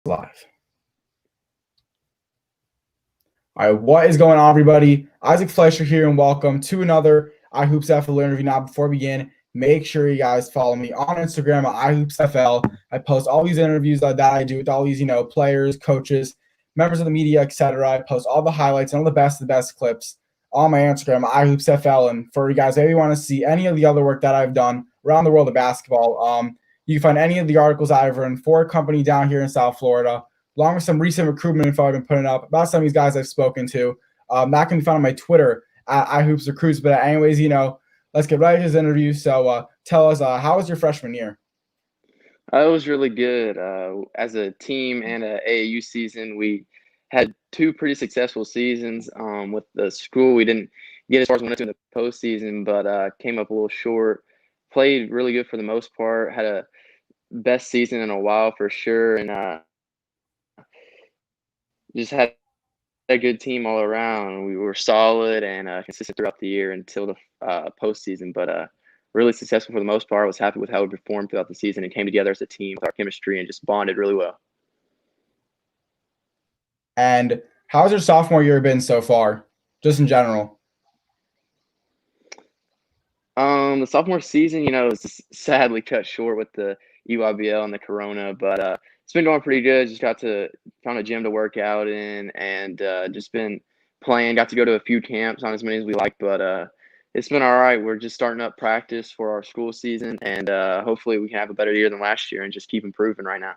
Live. All right, what is going on, everybody? Isaac Fleischer here, and welcome to another iHoopsFL interview. Now, before we begin, make sure you guys follow me on Instagram at iHoopsFL. I post all these interviews that I do with all these, players, coaches, members of the media, etc. I post all the highlights and all the best clips on my Instagram at iHoopsFL. And for you guys, maybe you want to see any of the other work that I've done around the world of basketball, you can find any of the articles I've written for a company down here in South Florida, along with some recent recruitment info I've been putting up about some of these guys I've spoken to. That can be found on my Twitter at iHoopsRecruits. But anyways, let's get right into this interview. So tell us, how was your freshman year? It was really good. As a team and a AAU season, we had two pretty successful seasons. With the school, we didn't get as far as we wanted to in the postseason, but came up a little short. Played really good for the most part. Had a best season in a while for sure, and just had a good team all around. We were solid and consistent throughout the year until the postseason, but really successful for the most part. I was happy with how we performed throughout the season and came together as a team with our chemistry and just bonded really well. And how's your sophomore year been so far, just in general? The sophomore season, was sadly cut short with the EYBL and the Corona, but it's been going pretty good. Just found a gym to work out in, and just been playing. Got to go to a few camps, not as many as we like, but it's been all right. We're just starting up practice for our school season, and hopefully we can have a better year than last year and just keep improving right now.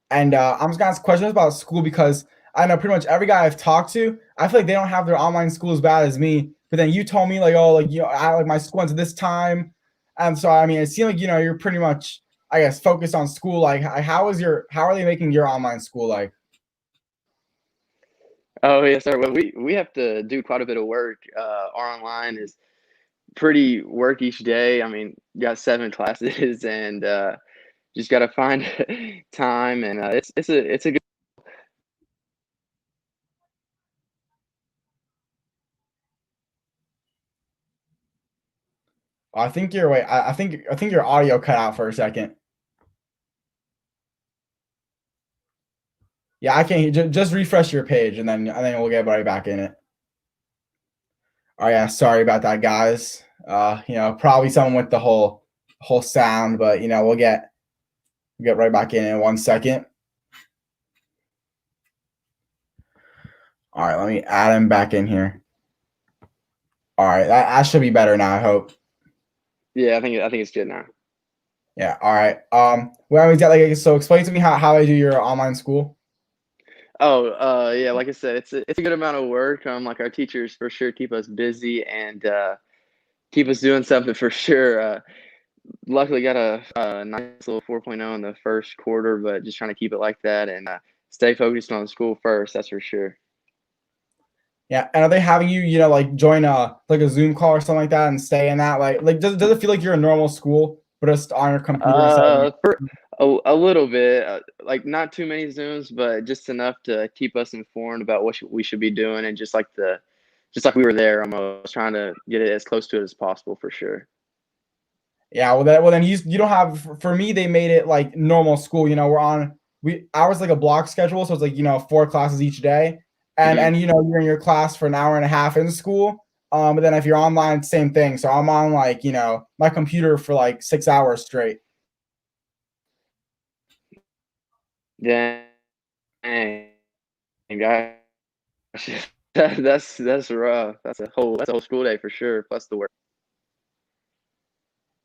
And I'm just gonna ask questions about school because I know pretty much every guy I've talked to, I feel like they don't have their online school as bad as me. But then you told me I like my school ends at this time, and so I mean it seemed like you're pretty much focused on school. Like how are they making your online school like? Oh yes, sir. Well, we have to do quite a bit of work. Our online is pretty work each day. I mean, got 7 classes and just got to find time, and it's a good. I think your wait. I think your audio cut out for a second. Yeah, I can't. Just refresh your page, and then we'll get right back in it. Oh yeah, sorry about that, guys. Probably something with the whole sound, but we'll get right back in 1 second. All right, let me add him back in here. All right, that should be better now, I hope. Yeah, I think it's good now. Yeah. All right. Well, so explain to me how I do your online school. Oh, yeah, like I said, it's a good amount of work. Like our teachers for sure keep us busy and keep us doing something for sure. Luckily got a nice little 4.0 in the first quarter, but just trying to keep it like that and stay focused on school first. That's for sure. Yeah, and are they having you, join a Zoom call or something like that and stay in that? Like does it feel like you're in normal school, but just on your computer? For a little bit, like not too many Zooms, but just enough to keep us informed about what we should be doing, and just like we were there, almost trying to get it as close to it as possible for sure. Yeah, well then you don't have. For me, they made it like normal school. Ours like a block schedule, so it's like 4 classes each day, and Mhm. you're in your class for an hour and a half in school. But then if you're online, same thing. So I'm on my computer for like 6 hours straight. Dang, gosh, that's rough. That's a whole school day for sure. Plus the work.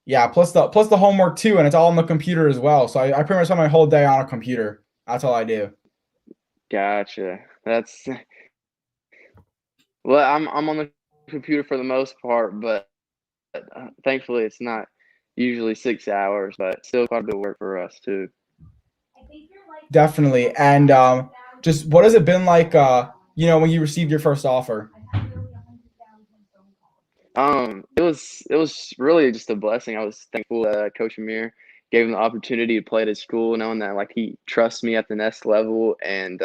Yeah, plus the homework too, and it's all on the computer as well. So I pretty much have my whole day on a computer. That's all I do. Gotcha. That's well, I'm on the computer for the most part, but thankfully it's not usually 6 hours, but still quite a bit of work for us too. Definitely. And just what has it been like? When you received your first offer. It was really just a blessing. I was thankful that Coach Amir gave him the opportunity to play at his school, knowing that like he trusts me at the next level, and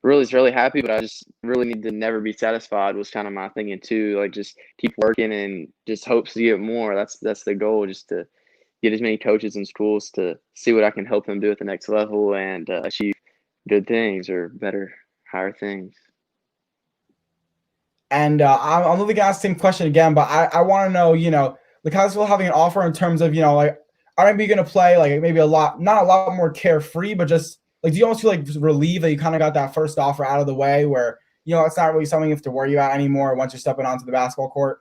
really happy. But I just really need to never be satisfied was kind of my thinking too. Like just keep working and just hopes to get more. That's the goal, just to get as many coaches and schools to see what I can help them do at the next level and achieve good things or better, higher things. And I'm literally gonna ask the same question again, but I want to know, like how's Will having an offer in terms of, like, are maybe gonna play like maybe a lot, not a lot more carefree, but just like, do you almost feel like relieved that you kind of got that first offer out of the way, where it's not really something you have to worry about anymore once you're stepping onto the basketball court?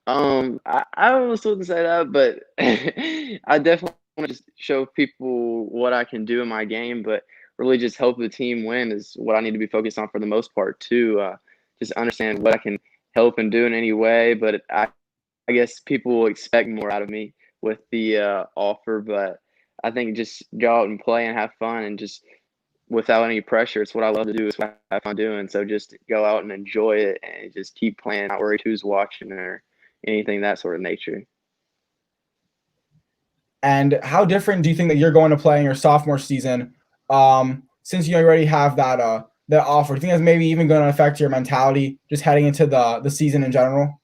I almost wouldn't say that, but I definitely want to just show people what I can do in my game, but really just help the team win is what I need to be focused on for the most part too. Just understand what I can help and do in any way, but I guess people will expect more out of me with the offer, but I think just go out and play and have fun and just without any pressure. It's what I love to do. It's what I have fun doing. So just go out and enjoy it and just keep playing, not worried who's watching or anything that sort of nature. And how different do you think that you're going to play in your sophomore season, since you already have that offer? Do you think that's maybe even going to affect your mentality just heading into the season in general?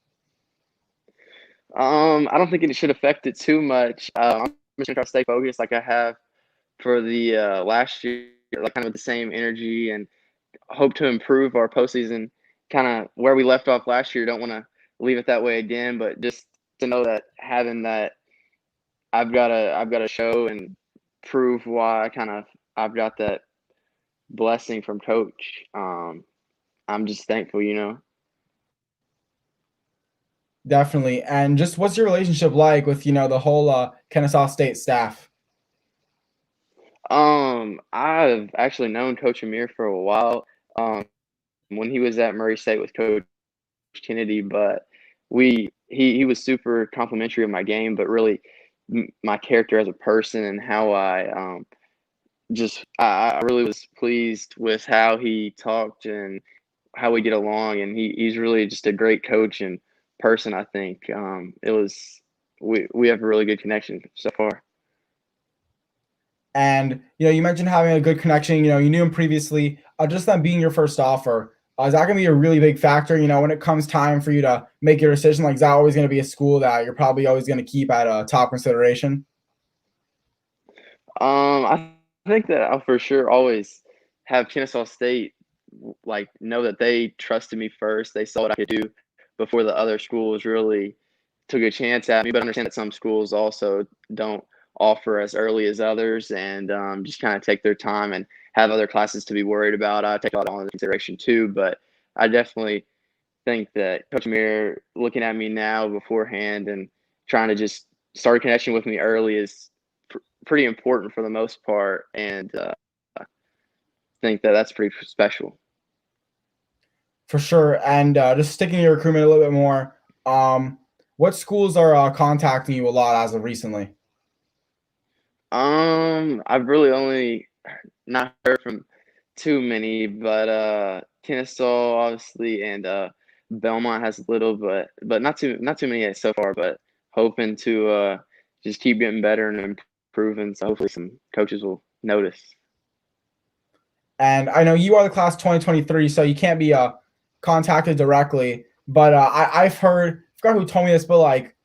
I don't think it should affect it too much. I'm just gonna try to stay focused like I have for the last year, like kind of with the same energy and hope to improve our postseason kind of where we left off last year. Don't want to leave it that way again, but just to know that having that I've got to show and prove why I've got that blessing from coach. I'm just thankful. Definitely. And just what's your relationship like with, the whole Kennesaw State staff? I've actually known Coach Amir for a while. When he was at Murray State with Coach Kennedy, but he was super complimentary of my game, but really my character as a person and how I really was pleased with how he talked and how we get along, and he's really just a great coach and person. I think we have a really good connection so far. And you mentioned having a good connection. You knew him previously. Just them being your first offer, is that going to be a really big factor? When it comes time for you to make your decision, like is that always going to be a school that you're probably always going to keep at a top consideration? I think that I'll for sure always have Kennesaw State like know that they trusted me first. They saw what I could do before the other schools really took a chance at me. But understand that some schools also don't offer as early as others, and just kind of take their time and have other classes to be worried about. I take all that into consideration too. But I definitely think that Coach Mir looking at me now beforehand and trying to just start a connection with me early is pretty important for the most part, and think that that's pretty special. For sure. And just sticking to your recruitment a little bit more, what schools are contacting you a lot as of recently? I've really only not heard from too many, but Kennesaw obviously and Belmont has a little, but not too many so far. But hoping to just keep getting better and improving. So hopefully some coaches will notice. And I know you are the class 2023, so you can't be contacted directly. But I've heard, I forgot who told me this, but like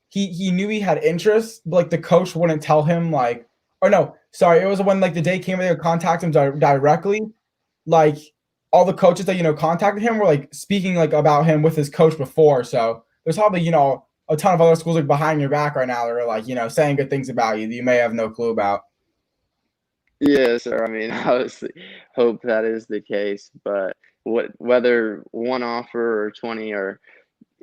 he knew he had interest, but like the coach wouldn't tell him, like, or no, sorry, it was when like the day came where they would contact him directly. Like all the coaches that contacted him were like speaking like about him with his coach before. So there's probably a ton of other schools like behind your back right now that are like saying good things about you that you may have no clue about. Yeah, sir. I mean, obviously, hope that is the case. But whether one offer or 20 or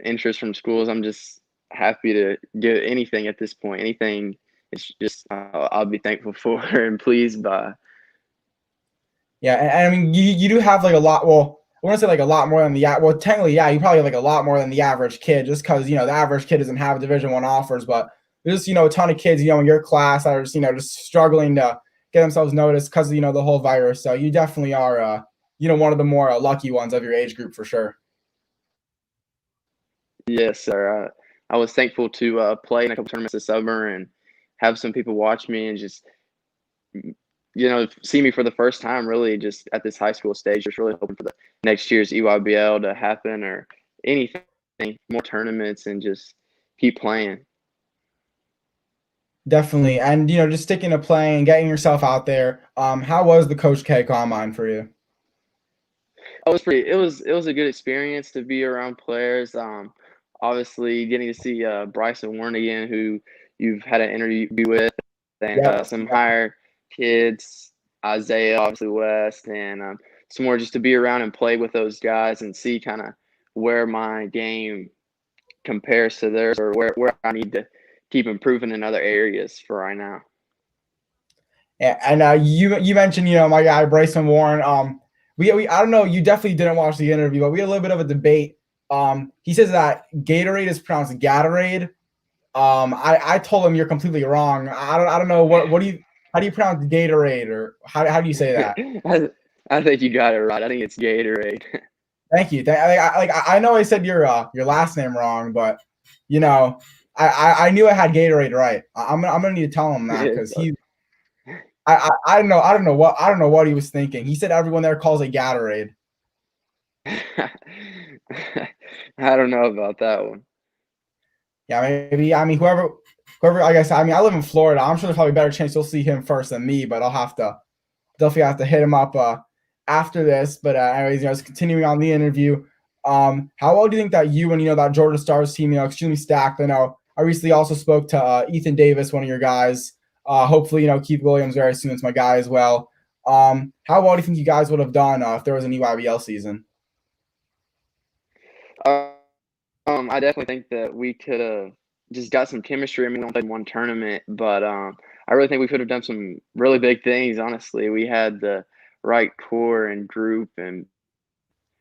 interest from schools, I'm just happy to get anything at this point. Anything, it's just I'll be thankful for and pleased by. Yeah, and I mean, you do have like a lot. Well, I want to say like a lot more than well, technically, yeah, you probably have like a lot more than the average kid, just because the average kid doesn't have Division 1 offers, but there's a ton of kids in your class that are just struggling to get themselves noticed because of the whole virus. So you definitely are one of the more lucky ones of your age group for sure. Yes, sir. I was thankful to play in a couple tournaments this summer and have some people watch me and just see me for the first time. Really, just at this high school stage. Just really hoping for the next year's EYBL to happen or anything, more tournaments, and just keep playing. Definitely. And just sticking to playing and getting yourself out there. How was the Coach K combine for you? It was a good experience to be around players. Obviously getting to see Bryson Warren again, who you've had an interview with, and Yep. some higher kids, Isaiah, obviously West, and some more just to be around and play with those guys and see kind of where my game compares to theirs or where I need to keep improving in other areas for right now. Yeah, and you mentioned my guy Bryson Warren. We I don't know, you definitely didn't watch the interview, but we had a little bit of a debate. He says that Gatorade is pronounced Gatorade. I told him you're completely wrong. I don't know what do you how do you pronounce Gatorade, or how do you say that? I, I think you got it right. I think it's Gatorade. Thank you. I know I said your last name wrong, but you know I knew I had Gatorade right. I'm gonna need to tell him that because It's I don't know what he was thinking. He said everyone there calls it Gatorade. I don't know about that one. Yeah, maybe. I mean, whoever. I guess. I mean, I live in Florida. I'm sure there's probably a better chance you'll see him first than me, but I'll have to definitely have to hit him up after this. But anyways, just continuing on the interview. How well do you think that you and that Georgia Stars team, extremely stacked? I know I recently also spoke to Ethan Davis, one of your guys. Hopefully, Keith Williams very soon. It's my guy as well. How well do you think you guys would have done if there was an EYBL season? Uh, I definitely think that we could have just got some chemistry. I mean, we only played one tournament, but I really think we could have done some really big things. Honestly, we had the right core and group, and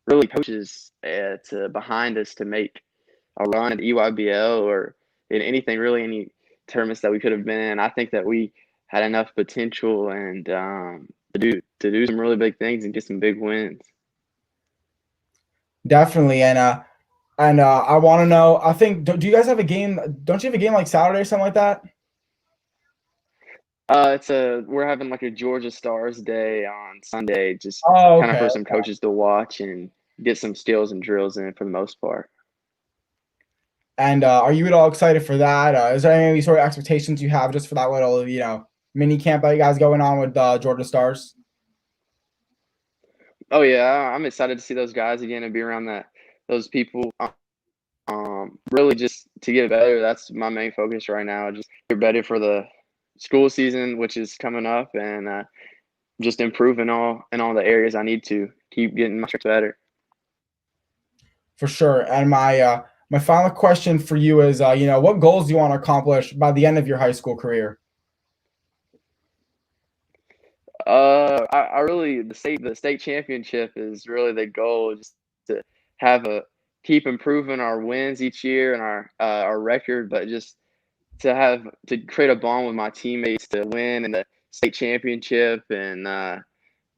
really coaches to behind us to make a run at EYBL or in anything really, any tournaments that we could have been in. I think that we had enough potential and to do some really big things and get some big wins. Definitely, and I want to know. I think do you guys have a game? Don't you have a game like Saturday or something like that? We're having like a Georgia Stars Day on Sunday, just Oh, kind of okay. for some coaches to watch and get some skills and drills in for the most part. And are you at all excited for that? Is there any sort of expectations you have just for that little mini camp that you guys going on with Georgia Stars? Oh yeah, I'm excited to see those guys again and be around those people. Really just to get better. That's my main focus right now. Just get better for the school season, which is coming up, and just improve in all the areas I need to keep getting my tricks better. For sure. And my final question for you is, what goals do you want to accomplish by the end of your high school career? I really the state championship is really the goal, just to have a keep improving our wins each year and our record, but just to create a bond with my teammates to win in the state championship, and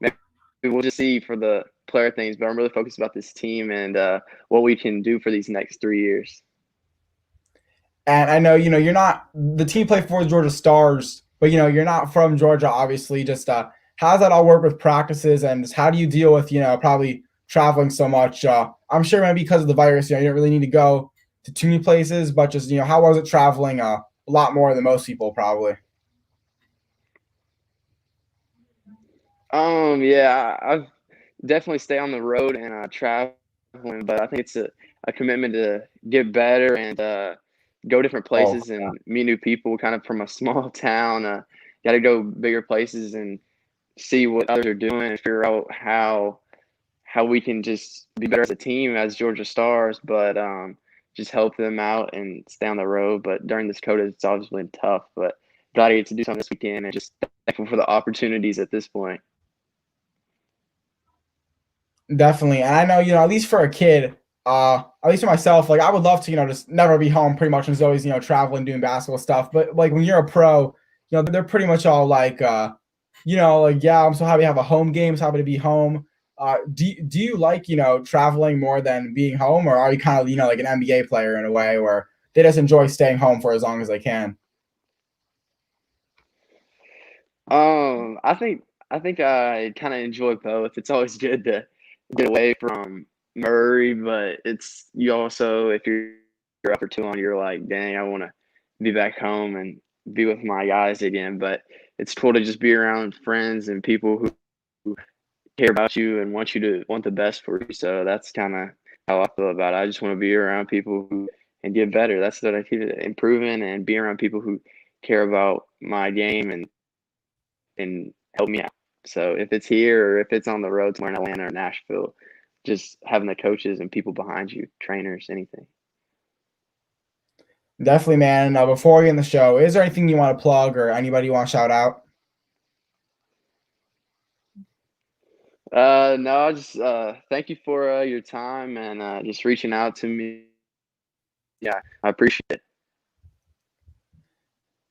maybe we'll just see for the player things. But I'm really focused about this team and what we can do for these next 3 years. And I know, you're not the team play for the Georgia Stars, but you're not from Georgia, obviously. Just how does that all work with practices, and just how do you deal with, probably traveling so much? I'm sure maybe because of the virus, you don't really need to go to too many places, but just, how was it traveling a lot more than most people probably? Yeah, I've definitely stay on the road and traveling, but I think it's a commitment to get better and go different Oh, places and meet new people. Kind of from a small town, got to go bigger places and see what others are doing and figure out how we can just be better as a team as Georgia Stars, but just help them out and stay on the road. But during this COVID, it's obviously been tough, but glad I get to do something this weekend and just thankful for the opportunities at this point. definitely. And I know, at least for a kid, at least for myself, like I would love to, just never be home pretty much and just always, traveling, doing basketball stuff. But like when you're a pro, they're pretty much all like, like, yeah, I'm so happy to have a home game, so happy to be home. Do you like, traveling more than being home, or are you kind of, like an NBA player in a way where they just enjoy staying home for as long as they can? I think I kind of enjoy both. It's always good to get away from Murray, but it's you also if you're up for too long, you're like, dang, I want to be back home and be with my guys again. But it's cool to just be around friends and people who care about you and want the best for you. So that's kind of how I feel about it. I just want to be around people who and get better. That's what I keep improving and be around people who care about my game and help me out. So if it's here or if it's on the road somewhere in Atlanta or Nashville, just having the coaches and people behind you, trainers, anything. Definitely, man. Before we end the show, is there anything you want to plug or anybody you want to shout out? No, I just thank you for your time and just reaching out to me. Yeah, I appreciate it.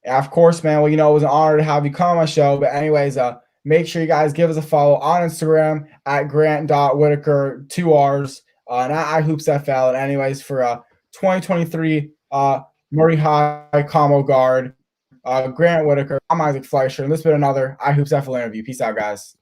Yeah, of course, man. Well, it was an honor to have you come on my show. But anyways, make sure you guys give us a follow on Instagram at grant.whitaker, 2 R's, and at iHoopsFL. And anyways, for 2023 Murray High Combo Guard, Grant Whitaker, I'm Isaac Fleischer, and this has been another iHoopsFL interview. Peace out, guys.